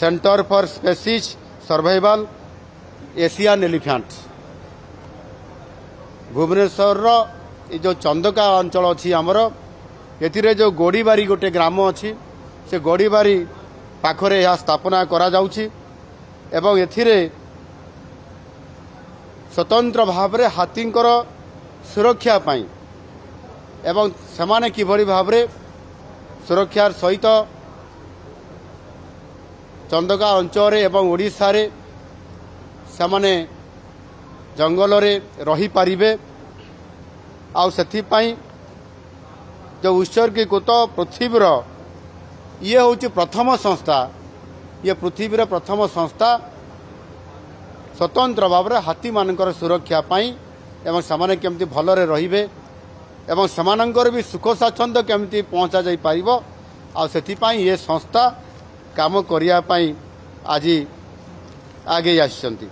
Centre for species survival Asian elephant Bhubaneswar जो चंदका अंचल अच्छी आमर एथिरे जो गोड़ीबारी गोटे ग्राम अच्छी से गोड़ीबारी पाखरे यह स्थापना करा जाउछि एवं एथिरे स्वतंत्र भाव में हाथींकर सुरक्षा पाई एवं सेमाने किभली भाव में सुरक्षार सहित चंदका अंचल एवं ओडिशा रे सेमाने जंगल रे रही पारिबे आउ सेथिपाई जो उत्सर्गीकृत पृथ्वीर ये हूँ प्रथम संस्था ये पृथ्वीर प्रथम संस्था स्वतंत्र भाव में हाथी मानकर सुरक्षा पाई एवं सेमाने केमती भलरे रहिबे एवं सेमानंकर भी सुख स्वाच्छंद केमती पहुँचा जाई पारिबो आ सेथिपाई ये संस्था काम करिया पाई आज आगे आछंती।